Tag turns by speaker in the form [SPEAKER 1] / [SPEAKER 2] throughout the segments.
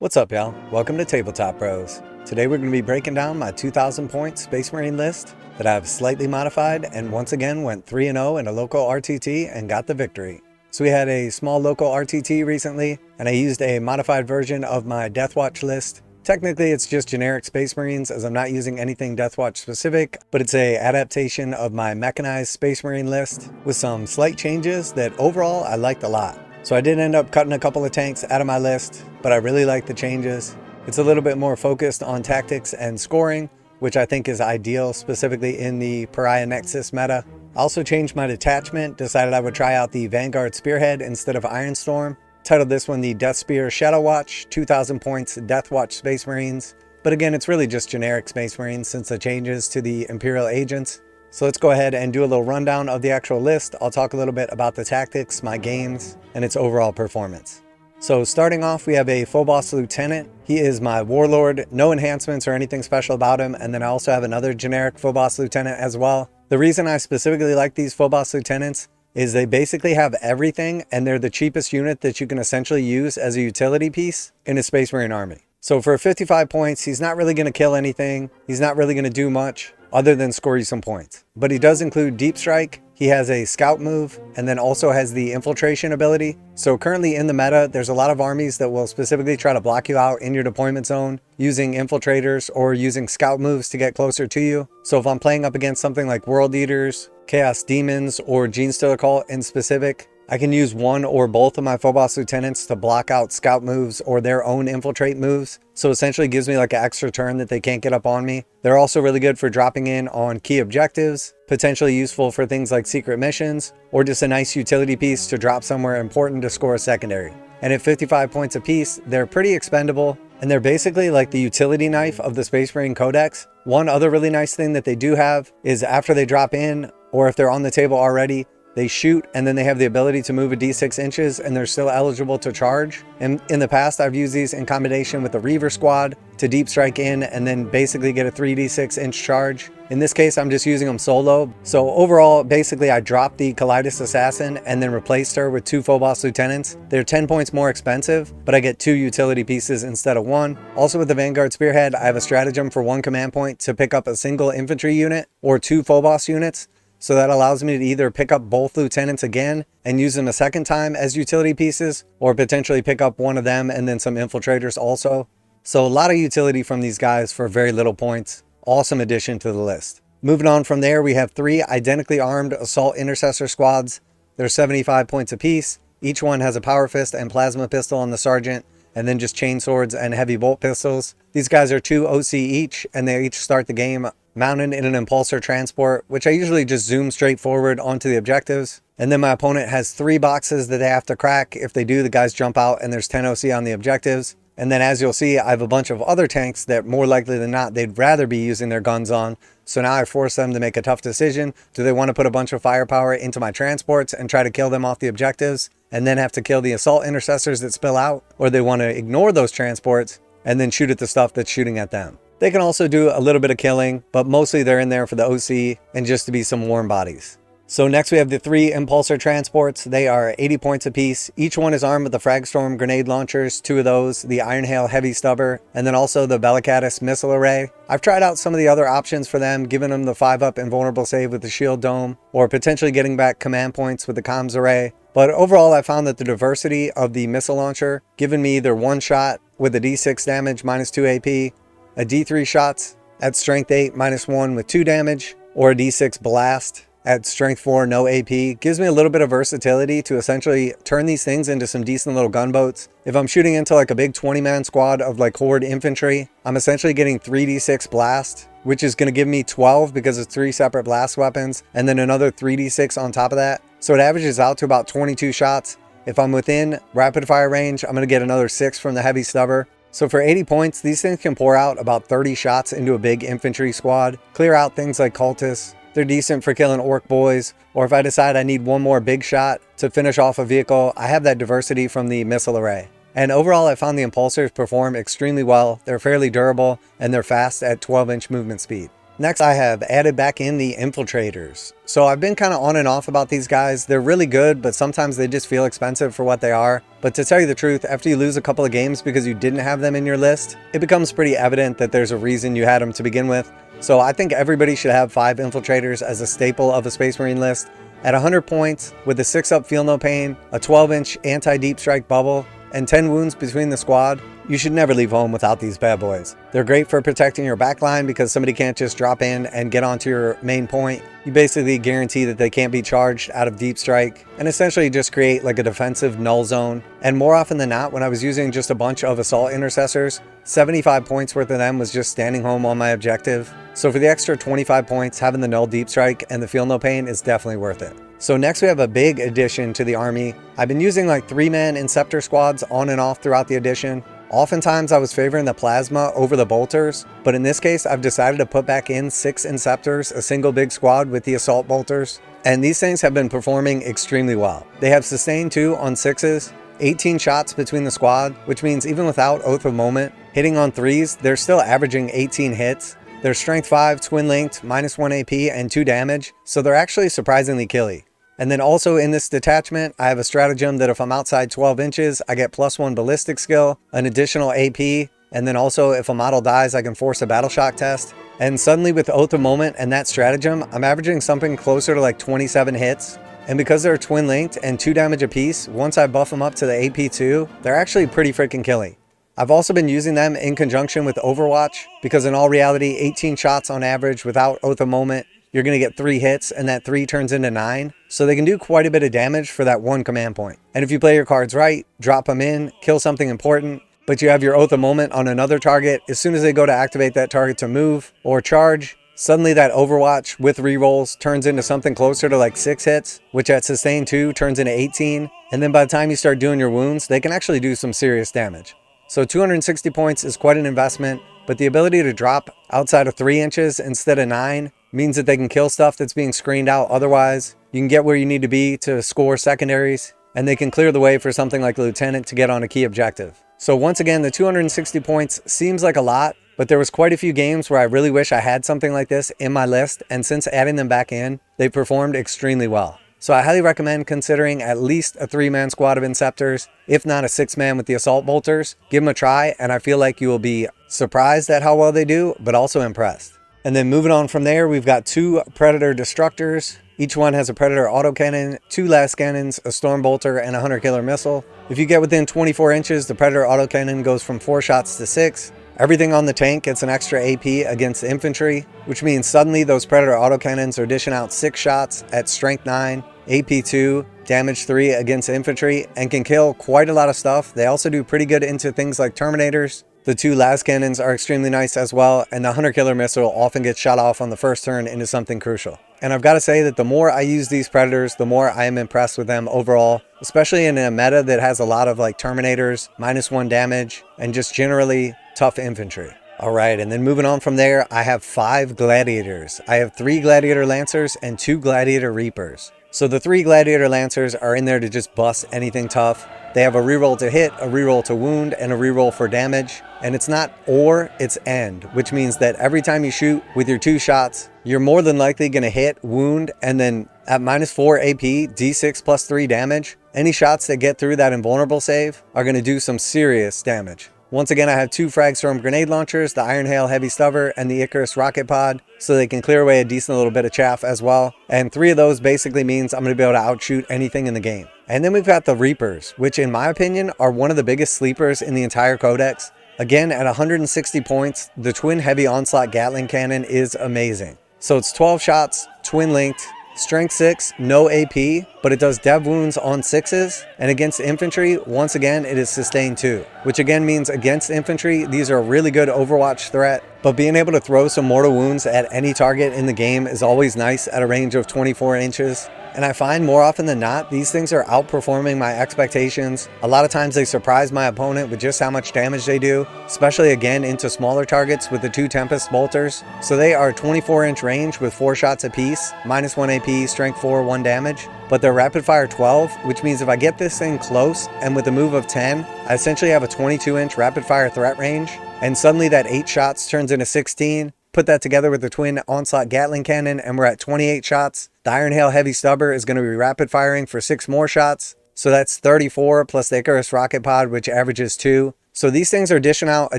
[SPEAKER 1] What's up, y'all? Welcome to Tabletop Bros. Today we're going to be breaking down my 2,000 point Space Marine list that I've slightly modified and once again went 3-0 in a local RTT and got the victory. So we had a small local RTT recently and I used a modified version of my Deathwatch list. Technically it's just generic Space Marines as I'm not using anything Deathwatch specific, but it's a adaptation of my Mechanized Space Marine list with some slight changes that overall I liked a lot. So I did end up cutting a couple of tanks out of my list, but I really like the changes. It's a little bit more focused on tactics and scoring, which I think is ideal specifically in the Pariah Nexus meta. I also changed my detachment, decided I would try out the Vanguard Spearhead instead of Ironstorm. Titled this one the Death Spear Shadow Watch, 2,000 points Deathwatch Space Marines. But again, it's really just generic Space Marines since the changes to the Imperial agents. So let's go ahead and do a little rundown of the actual list. I'll talk a little bit about the tactics, my games, and its overall performance. So starting off, we have a Phobos Lieutenant. He is my warlord, no enhancements or anything special about him. And then I also have another generic Phobos Lieutenant as well. The reason I specifically like these Phobos Lieutenants is they basically have everything and they're the cheapest unit that you can essentially use as a utility piece in a Space Marine army. So for 55 points, he's not really going to kill anything. He's not really going to do much other than score you some points. But he does include Deep Strike. He has a scout move and then also has the infiltration ability. So currently in the meta, there's a lot of armies that will specifically try to block you out in your deployment zone using infiltrators or using scout moves to get closer to you. So if I'm playing up against something like World Eaters, Chaos Demons, or Genestealer Cult in specific, I can use one or both of my Phobos Lieutenants to block out scout moves or their own infiltrate moves. So essentially it gives me like an extra turn that they can't get up on me. They're also really good for dropping in on key objectives, potentially useful for things like secret missions, or just a nice utility piece to drop somewhere important to score a secondary. And at 55 points apiece, they're pretty expendable, and they're basically like the utility knife of the Space Marine Codex. One other really nice thing that they do have is after they drop in, or if they're on the table already, they shoot and then they have the ability to move a d6 inches and they're still eligible to charge. And in the past, I've used these in combination with the Reaver Squad to deep strike in and then basically get a 3d6 inch charge. In this case, I'm just using them solo. So overall, basically I dropped the Kalidas Assassin and then replaced her with 2 Phobos Lieutenants. They're 10 points more expensive, but I get 2 utility pieces instead of 1. Also with the Vanguard Spearhead, I have a stratagem for 1 command point to pick up a single infantry unit or 2 Phobos units. So that allows me to either pick up both lieutenants again and use them a second time as utility pieces, or potentially pick up one of them and then some infiltrators also. So a lot of utility from these guys for very little points. Awesome addition to the list. Moving on from there, we have 3 identically armed assault intercessor squads. They're 75 points apiece. Each one has a power fist and plasma pistol on the sergeant, and then just chain swords and heavy bolt pistols. These guys are 2 OC each, and they each start the game mounted in an impulsor transport, which I usually just zoom straight forward onto the objectives. And then my opponent has 3 boxes that they have to crack. If they do, the guys jump out and there's 10 OC on the objectives. And then as you'll see, I have a bunch of other tanks that more likely than not, they'd rather be using their guns on. So now I force them to make a tough decision. Do they want to put a bunch of firepower into my transports and try to kill them off the objectives and then have to kill the assault intercessors that spill out? Or they want to ignore those transports and then shoot at the stuff that's shooting at them. They can also do a little bit of killing, but mostly they're in there for the OC and just to be some warm bodies. So next we have the 3 impulsor transports. They are 80 points apiece. Each one is armed with the Fragstorm grenade launchers, 2 of those, the Iron Hail heavy stubber, and then also the Bellicatus missile array. I've tried out some of the other options for them, giving them the 5-up invulnerable save with the shield dome, or potentially getting back command points with the comms array. But overall, I found that the diversity of the missile launcher, giving me either 1 shot with a d6 damage minus 2 AP, a d3 shots at strength 8 minus 1 with 2 damage, or a d6 blast at strength 4 no AP, gives me a little bit of versatility to essentially turn these things into some decent little gunboats. If I'm shooting into like a big 20-man squad of like horde infantry, I'm essentially getting 3d6 blast, which is going to give me 12 because it's 3 separate blast weapons, and then another 3d6 on top of that. So it averages out to about 22 shots. If I'm within rapid fire range, I'm going to get another 6 from the heavy stubber. So for 80 points, these things can pour out about 30 shots into a big infantry squad, clear out things like cultists. They're decent for killing orc boys, or if I decide I need one more big shot to finish off a vehicle, I have that diversity from the missile array. And overall, I found the impulsors perform extremely well. They're fairly durable, and they're fast at 12-inch movement speed. Next, I have added back in the infiltrators. So I've been kind of on and off about these guys. They're really good, but sometimes they just feel expensive for what they are. But to tell you the truth, after you lose a couple of games because you didn't have them in your list, it becomes pretty evident that there's a reason you had them to begin with. So I think everybody should have 5 infiltrators as a staple of a Space Marine list. At 100 points, with a 6-up Feel No Pain, a 12-inch anti-deep strike bubble, and 10 wounds between the squad, you should never leave home without these bad boys. They're great for protecting your backline because somebody can't just drop in and get onto your main point. You basically guarantee that they can't be charged out of deep strike and essentially just create like a defensive null zone. And more often than not, when I was using just a bunch of assault intercessors, 75 points worth of them was just standing home on my objective. So for the extra 25 points, having the null deep strike and the Feel No Pain is definitely worth it. So next we have a big addition to the army. I've been using like 3-man Inceptor squads on and off throughout the edition. Oftentimes I was favoring the plasma over the bolters, but in this case I've decided to put back in 6 Inceptors, a single big squad with the assault bolters. And these things have been performing extremely well. They have sustain 2 on 6s, 18 shots between the squad, which means even without Oath of Moment, hitting on 3s, they're still averaging 18 hits. They're strength 5, twin linked, -1 AP and 2 damage, so they're actually surprisingly killy. And then also in this detachment, I have a stratagem that if I'm outside 12 inches, I get +1 ballistic skill, an additional AP, and then also if a model dies, I can force a battle shock test. And suddenly with Oath of Moment and that stratagem, I'm averaging something closer to like 27 hits. And because they're twin linked and 2 damage apiece, once I buff them up to the AP2, they're actually pretty freaking killy. I've also been using them in conjunction with Overwatch because in all reality, 18 shots on average without Oath of Moment, you're going to get 3 hits and that 3 turns into 9. So they can do quite a bit of damage for that 1 command point. And if you play your cards right, drop them in, kill something important, but you have your Oath of Moment on another target, as soon as they go to activate that target to move or charge, suddenly that Overwatch with rerolls turns into something closer to like 6 hits, which at sustain 2 turns into 18. And then by the time you start doing your wounds, they can actually do some serious damage. So 260 points is quite an investment, but the ability to drop outside of 3 inches instead of 9 means that they can kill stuff that's being screened out otherwise. You can get where you need to be to score secondaries, and they can clear the way for something like Lieutenant to get on a key objective. So once again, the 260 points seems like a lot, but there was quite a few games where I really wish I had something like this in my list, and since adding them back in, they performed extremely well. So I highly recommend considering at least a 3-man squad of Inceptors, if not a 6-man with the assault bolters. Give them a try, and I feel like you will be surprised at how well they do, but also impressed. And then moving on from there, we've got 2 Predator Destructors. Each one has a Predator autocannon, 2 las cannons, a storm bolter, and a hunter killer missile. If you get within 24 inches, the Predator autocannon goes from 4 shots to 6. Everything on the tank gets an extra AP against the infantry, which means suddenly those Predator autocannons are dishing out 6 shots at strength 9, AP 2, damage 3 against infantry, and can kill quite a lot of stuff. They also do pretty good into things like Terminators. The 2 las cannons are extremely nice as well, and the hunter killer missile often gets shot off on the first turn into something crucial. And I've got to say that the more I use these Predators, the more I am impressed with them overall, especially in a meta that has a lot of like Terminators, -1 damage, and just generally tough infantry. All right, and then moving on from there, I have 5 Gladiators. I have 3 Gladiator Lancers and 2 Gladiator Reapers. So the 3 Gladiator Lancers are in there to just bust anything tough. They have a reroll to hit, a reroll to wound, and a reroll for damage. And it's not or, it's and, which means that every time you shoot with your 2 shots, you're more than likely going to hit, wound, and then at -4 AP, D6 plus 3 damage, any shots that get through that invulnerable save are going to do some serious damage. Once again, I have 2 Fragstorm grenade launchers, the Iron Hail Heavy Stubber, and the Icarus Rocket Pod, so they can clear away a decent little bit of chaff as well. And 3 of those basically means I'm going to be able to outshoot anything in the game. And then we've got the Reapers, which in my opinion are one of the biggest sleepers in the entire codex. Again, at 160 points, the Twin Heavy Onslaught Gatling Cannon is amazing. So it's 12 shots, twin linked, strength 6, no AP, but it does dev wounds on 6s, and against infantry, once again, it is sustain 2, which again means against infantry, these are a really good Overwatch threat, but being able to throw some mortal wounds at any target in the game is always nice at a range of 24 inches. And I find more often than not, these things are outperforming my expectations. A lot of times they surprise my opponent with just how much damage they do, especially again into smaller targets with the 2 Tempest bolters. So they are 24-inch range with 4 shots apiece, -1 AP, strength 4, 1 damage. But they're rapid fire 12, which means if I get this thing close and with a move of 10, I essentially have a 22-inch rapid fire threat range. And suddenly that 8 shots turns into 16, Put that together with the twin onslaught Gatling cannon and we're at 28 shots. The Iron Hail Heavy Stubber is going to be rapid firing for 6 more shots. So that's 34 plus the Icarus rocket pod, which averages 2. So these things are dishing out a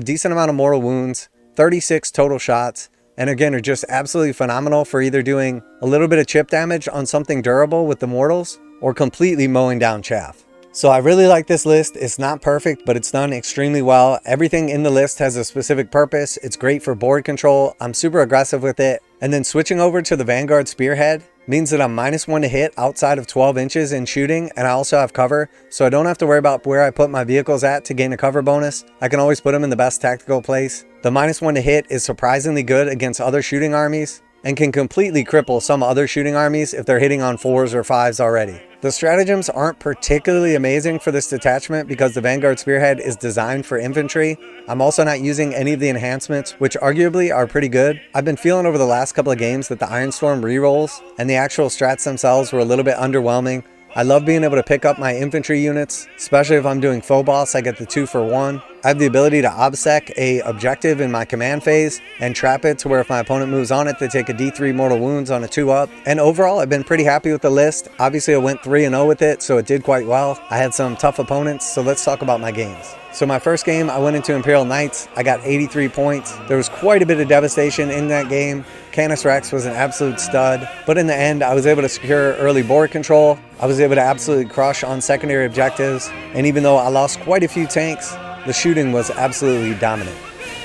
[SPEAKER 1] decent amount of mortal wounds, 36 total shots. And again, are just absolutely phenomenal for either doing a little bit of chip damage on something durable with the mortals or completely mowing down chaff. So I really like this list. It's not perfect, but it's done extremely well. Everything in the list has a specific purpose. It's great for board control. I'm super aggressive with it. And then switching over to the Vanguard Spearhead means that I'm -1 to hit outside of 12 inches in shooting, and I also have cover, so I don't have to worry about where I put my vehicles at to gain a cover bonus. I can always put them in the best tactical place. The -1 to hit is surprisingly good against other shooting armies and can completely cripple some other shooting armies if they're hitting on 4s or 5s already. The stratagems aren't particularly amazing for this detachment because the Vanguard Spearhead is designed for infantry. I'm also not using any of the enhancements, which arguably are pretty good. I've been feeling over the last couple of games that the Ironstorm rerolls and the actual strats themselves were a little bit underwhelming. I love being able to pick up my infantry units, especially if I'm doing faux boss. I get the 2 for 1. I have the ability to obsec a objective in my command phase and trap it to where if my opponent moves on it, they take a D3 mortal wounds on a 2-up. And overall, I've been pretty happy with the list. Obviously, I went 3-0 with it, so it did quite well. I had some tough opponents, so let's talk about my games. So my first game, I went into Imperial Knights. I got 83 points. There was quite a bit of devastation in that game. Canis Rex was an absolute stud, but in the end, I was able to secure early board control. I was able to absolutely crush on secondary objectives, and even though I lost quite a few tanks, the shooting was absolutely dominant.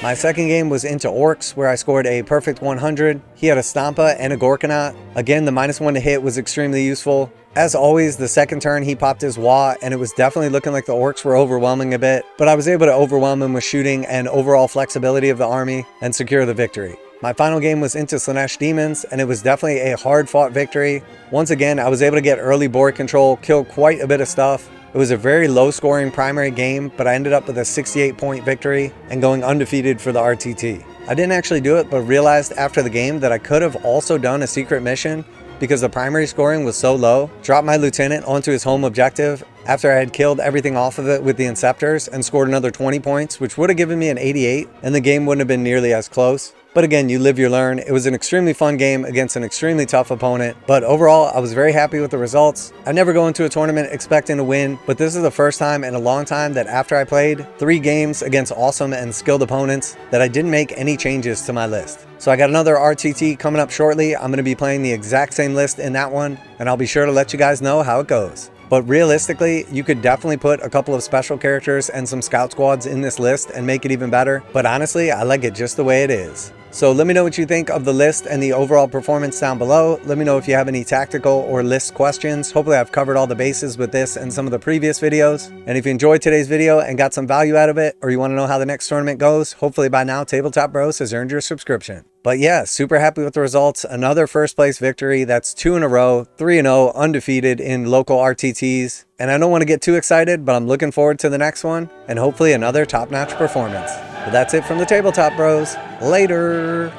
[SPEAKER 1] My second game was into Orcs, where I scored a perfect 100. He had a Stampa and a Gorkanaut. Again, the -1 to hit was extremely useful. As always, the second turn he popped his Wa, and it was definitely looking like the Orcs were overwhelming a bit, but I was able to overwhelm him with shooting and overall flexibility of the army and secure the victory. My final game was into Slaanesh Demons, and it was definitely a hard-fought victory. Once again, I was able to get early board control, kill quite a bit of stuff. It was a very low-scoring primary game, but I ended up with a 68-point victory and going undefeated for the RTT. I didn't actually do it, but realized after the game that I could have also done a secret mission because the primary scoring was so low. Dropped my lieutenant onto his home objective after I had killed everything off of it with the Inceptors and scored another 20 points, which would have given me an 88, and the game wouldn't have been nearly as close. But again, you live, you learn. It was an extremely fun game against an extremely tough opponent. But overall, I was very happy with the results. I never go into a tournament expecting to win, but this is the first time in a long time that after I played 3 games against awesome and skilled opponents that I didn't make any changes to my list. So I got another RTT coming up shortly. I'm going to be playing the exact same list in that one, and I'll be sure to let you guys know how it goes. But realistically, you could definitely put a couple of special characters and some scout squads in this list and make it even better. But honestly, I like it just the way it is. So let me know what you think of the list and the overall performance down below. Let me know if you have any tactical or list questions. Hopefully I've covered all the bases with this and some of the previous videos. And if you enjoyed today's video and got some value out of it, or you want to know how the next tournament goes, hopefully by now Tabletop Bros has earned your subscription. But yeah, super happy with the results. Another first place victory. That's 2 in a row, 3-0, undefeated in local RTTs. And I don't want to get too excited, but I'm looking forward to the next one and hopefully another top-notch performance. But that's it from the Tabletop Bros. Later.